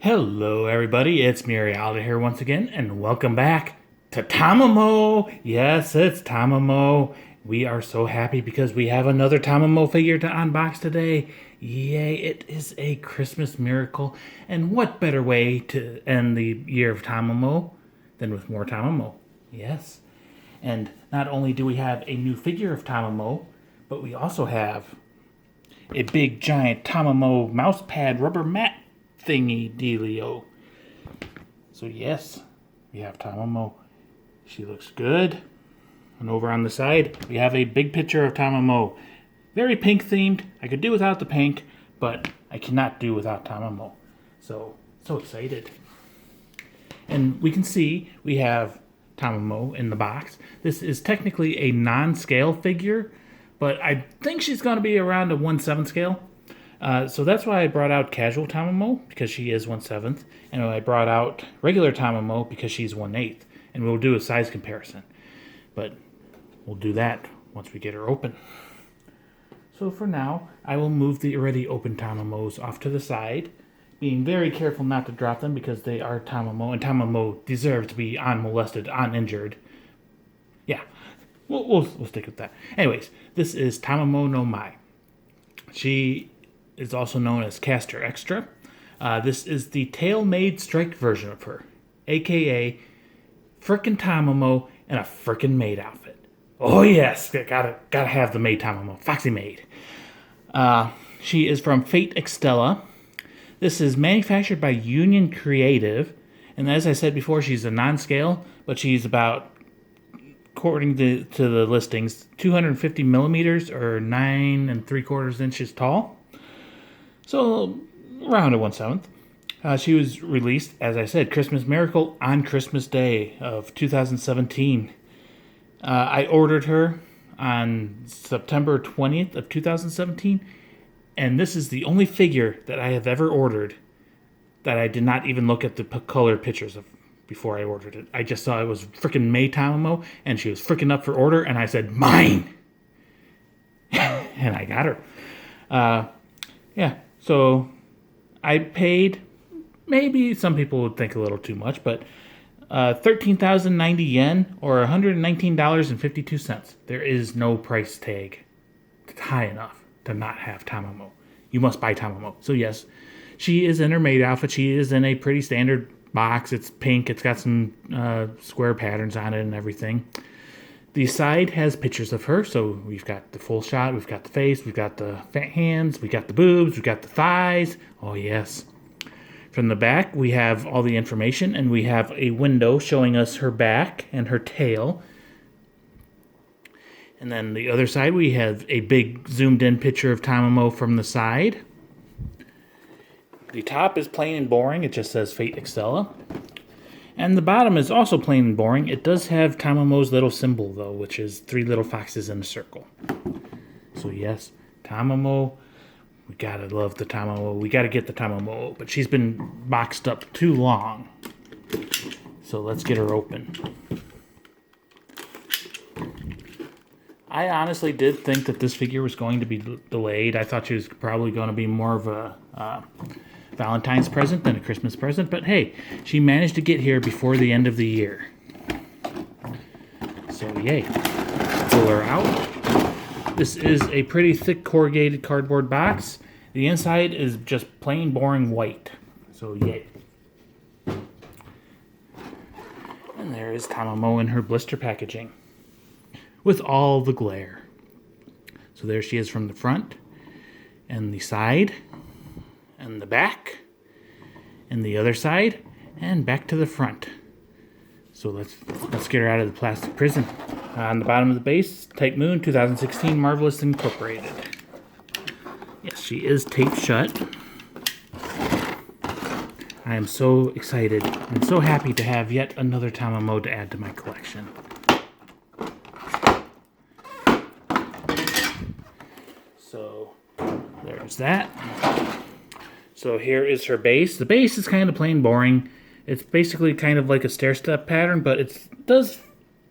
Hello everybody, it's Murialda here once again, and welcome back to Tamamo! Yes, it's Tamamo. We are so happy because we have another Tamamo figure to unbox today. Yay, it is a Christmas miracle, and what better way to end the year of Tamamo than with more Tamamo? Yes. And not only do we have a new figure of Tamamo, but we also have a big giant Tamamo mouse pad rubber mat thingy dealio. So yes, we have Tamamo. She looks good. And over on the side, we have a big picture of Tamamo. Very pink themed. I could do without the pink, but I cannot do without Tamamo. So excited. And we can see we have Tamamo in the box. This is technically a non-scale figure, but I think she's going to be around a 1/7 scale. So that's why I brought out Casual Tamamo, because she is 1/7, and I brought out regular Tamamo because she's 1/8, and we'll do a size comparison. But we'll do that once we get her open. So for now, I will move the already open Tamamos off to the side, being very careful not to drop them because they are Tamamo, and Tamamo deserve to be unmolested, uninjured. Yeah, we'll stick with that. Anyways, this is Tamamo no Mai. She is also known as Caster Extra. This is the Tail Maid Strike version of her, aka frickin' Tamamo in a frickin' maid outfit. Oh yes, gotta have the maid Tamamo, Foxy Maid. She is from Fate Extella. This is manufactured by Union Creative, and as I said before, she's a non-scale, but she's about, according to the listings, 250 millimeters or 9 3/4 inches tall. So, around a 1/7. She was released, as I said, Christmas Miracle on Christmas Day of 2017. I ordered her on September 20th of 2017, and this is the only figure that I have ever ordered that I did not even look at the colored pictures of before I ordered it. I just saw it was frickin' May Tamamo, and she was frickin' up for order, and I said, mine! And I got her. Yeah. So I paid, maybe some people would think a little too much, but 13,090 yen or $119.52. There is no price tag high enough to not have Tamamo. You must buy Tamamo. So yes, she is in her maid outfit. She is in a pretty standard box. It's pink. It's got some square patterns on it and everything. The side has pictures of her, so we've got the full shot, we've got the face, we've got the hands, we've got the boobs, we've got the thighs. Oh yes. From the back, we have all the information, and we have a window showing us her back and her tail. And then the other side, we have a big zoomed-in picture of Tamamo from the side. The top is plain and boring. It just says Fate Extella. And the bottom is also plain and boring. It does have Tamamo's little symbol, though, which is 3 little foxes in a circle. So, yes, Tamamo. We gotta love the Tamamo. We gotta get the Tamamo. But she's been boxed up too long. So, let's get her open. I honestly did think that this figure was going to be delayed. I thought she was probably going to be more of a Valentine's present than a Christmas present, but hey, she managed to get here before the end of the year. So yay. Pull her out. This is a pretty thick corrugated cardboard box. The inside is just plain boring white. So yay. And there is Tamamo in her blister packaging with all the glare. So there she is from the front and the side and the back, and the other side, and back to the front. So let's get her out of the plastic prison. On the bottom of the base, Type Moon 2016 Marvelous Incorporated. Yes, she is taped shut. I am so excited and so happy to have yet another Tamamo to add to my collection. So there's that. So here is her base. The base is kind of plain boring. It's basically kind of like a stair-step pattern, but it does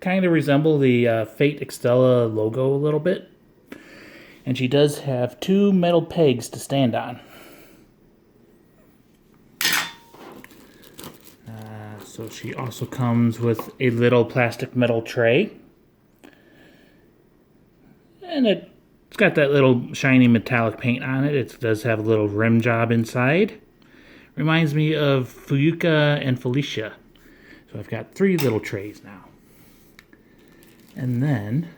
kind of resemble the Fate Extella logo a little bit. And she does have 2 metal pegs to stand on. So she also comes with a little plastic metal tray. And it's got that little shiny metallic paint on it. It does have a little rim job inside. Reminds me of Fuyuka and Felicia. So I've got 3 little trays now. And then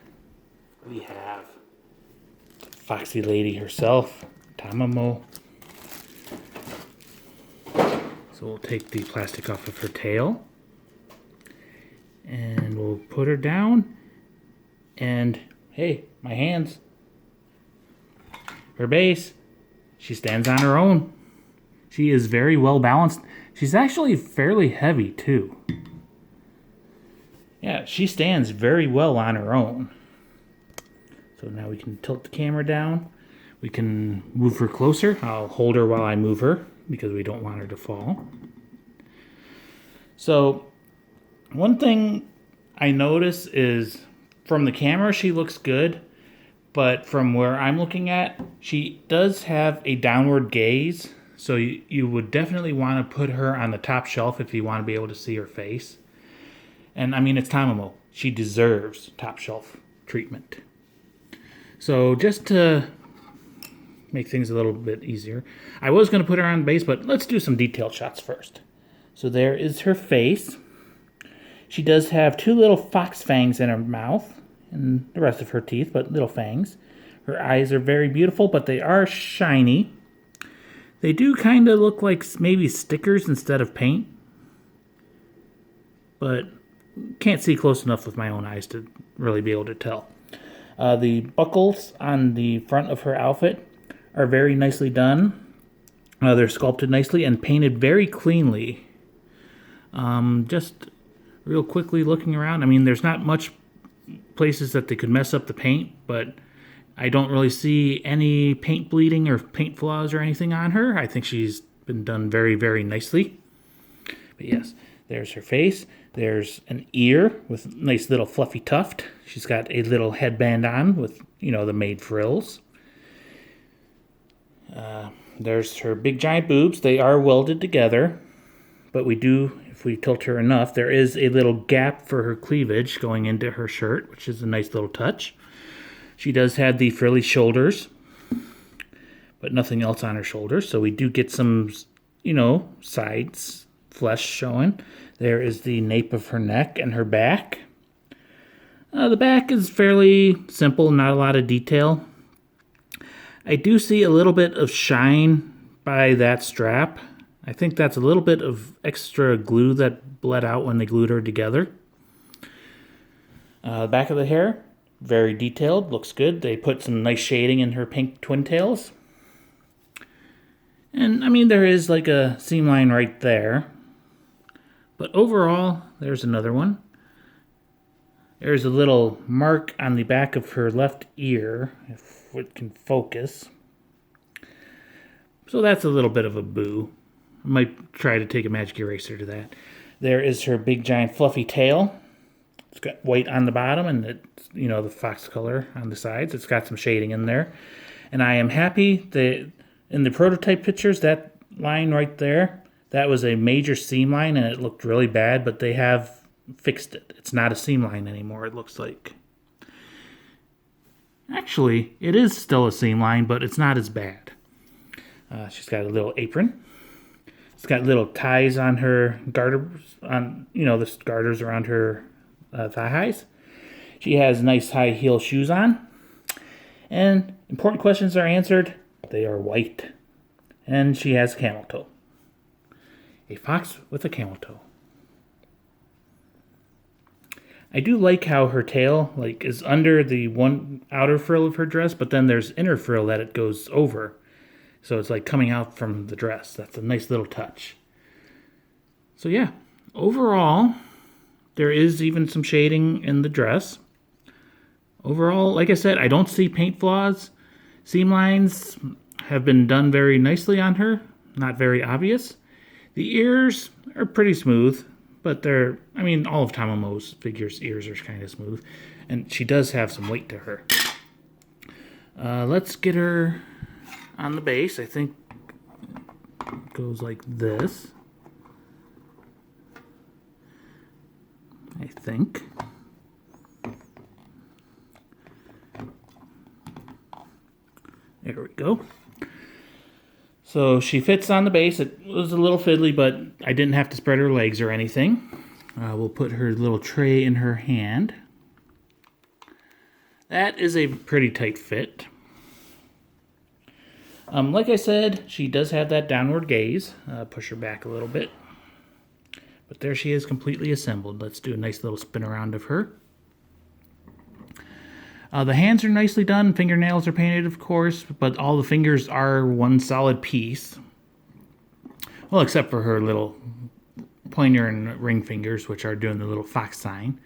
we have Foxy Lady herself, Tamamo. So we'll take the plastic off of her tail. And we'll put her down. And hey, my hands. Her base. She stands on her own. She is very well balanced. She's actually fairly heavy too. Yeah, she stands very well on her own. So now we can tilt the camera down. We can move her closer. I'll hold her while I move her because we don't want her to fall. So one thing I notice is from the camera she looks good, but from where I'm looking at, she does have a downward gaze. So you would definitely want to put her on the top shelf if you want to be able to see her face. And I mean, it's Tamamo. She deserves top shelf treatment. So just to make things a little bit easier, I was going to put her on base, but let's do some detailed shots first. So there is her face. She does have 2 little fox fangs in her mouth and the rest of her teeth, but little fangs. Her eyes are very beautiful, but they are shiny. They do kind of look like maybe stickers instead of paint, but can't see close enough with my own eyes to really be able to tell. The buckles on the front of her outfit are very nicely done. They're sculpted nicely and painted very cleanly. Just real quickly looking around, I mean, there's not much places that they could mess up the paint, but I don't really see any paint bleeding or paint flaws or anything on her. I think she's been done very, very nicely. But yes, there's her face. There's an ear with a nice little fluffy tuft. She's got a little headband on with, the Maid frills. There's her big giant boobs. They are welded together, but if we tilt her enough, there is a little gap for her cleavage going into her shirt, which is a nice little touch. She does have the frilly shoulders, but nothing else on her shoulders. So we do get some, sides flesh showing. There is the nape of her neck and her back. The back is fairly simple, not a lot of detail. I do see a little bit of shine by that strap. I think that's a little bit of extra glue that bled out when they glued her together. The back of the hair, very detailed, looks good. They put some nice shading in her pink twin tails. And, I mean, there is like a seam line right there. But overall, there's another one. There's a little mark on the back of her left ear, if it can focus. So that's a little bit of a boo. I might try to take a magic eraser to that. There is her big giant fluffy tail. It's got white on the bottom and it's, the fox color on the sides. It's got some shading in there. And I am happy that in the prototype pictures, that line right there, that was a major seam line and it looked really bad, but they have fixed it. It's not a seam line anymore, it looks like. Actually, it is still a seam line, but it's not as bad. She's got a little apron. It's got little ties on her garters, the garters around her thigh highs. She has nice high heel shoes on. And important questions are answered. They are white. And she has camel toe. A fox with a camel toe. I do like how her tail is under the one outer frill of her dress, but then there's inner frill that it goes over. So it's like coming out from the dress. That's a nice little touch. So yeah, overall, there is even some shading in the dress. Overall, like I said, I don't see paint flaws. Seam lines have been done very nicely on her. Not very obvious. The ears are pretty smooth, but all of Tamamo's figures' ears are kind of smooth. And she does have some weight to her. Let's get her on the base. I think it goes like this. think. There we go. So she fits on the base. It was a little fiddly, but I didn't have to spread her legs or anything. We'll put her little tray in her hand. That is a pretty tight fit. Like I said, she does have that downward gaze. Push her back a little bit. But there she is, completely assembled. Let's do a nice little spin around of her. The hands are nicely done. Fingernails are painted, of course, but all the fingers are one solid piece. Well, except for her little pointer and ring fingers, which are doing the little fox sign.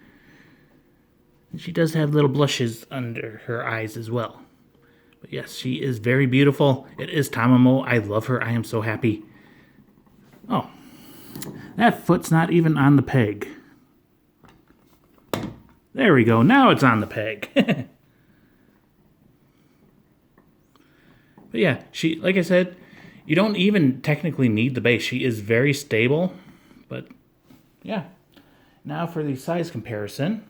And she does have little blushes under her eyes as well. But yes, she is very beautiful. It is Tamamo. I love her. I am so happy. Oh, that foot's not even on the peg. There we go. Now it's on the peg. But yeah, she, like I said, you don't even technically need the base. She is very stable. But yeah. Now for the size comparison.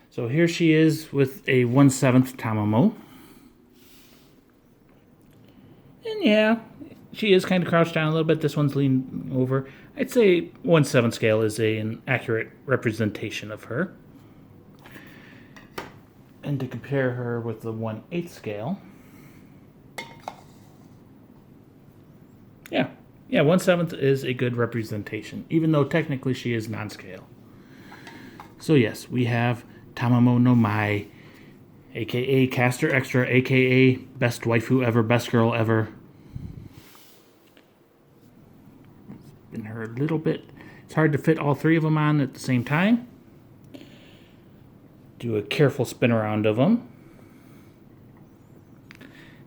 So here she is with a 1/7 Tamamo. And yeah, she is kind of crouched down a little bit. This one's leaning over. I'd say 1/7 scale is an accurate representation of her. And to compare her with the 1/8 scale. Yeah, 1/7 is a good representation, even though technically she is non-scale. So yes, we have Tamamo no Mai, aka Caster Extra, aka best waifu ever, best girl ever. Spin her a little bit. It's hard to fit all three of them on at the same time. Do a careful spin around of them.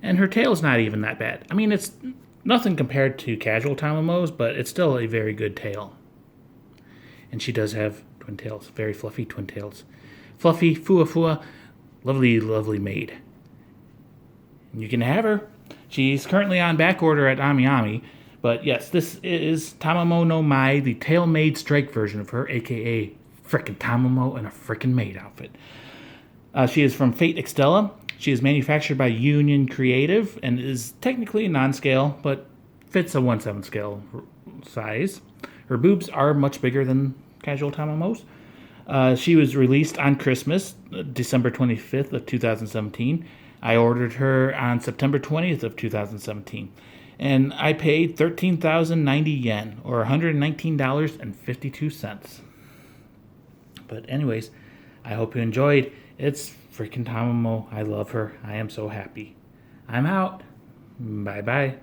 And her tail's not even that bad. I mean, it's nothing compared to casual Tamamos, but it's still a very good tail. And she does have twin tails, very fluffy twin tails. Fluffy, fua, lovely, lovely maid. And you can have her. She's currently on back order at Ami. But yes, this is Tamamo no Mai, the tail maid strike version of her, aka frickin' Tamamo in a frickin' maid outfit. She is from Fate Extella. She is manufactured by Union Creative and is technically non-scale, but fits a 1/7 scale size. Her boobs are much bigger than casual Tamamos. She was released on Christmas, December 25th of 2017. I ordered her on September 20th of 2017. And I paid 13,090 yen, or $119.52. But anyways, I hope you enjoyed. It's freaking Tamamo. I love her. I am so happy. I'm out. Bye-bye.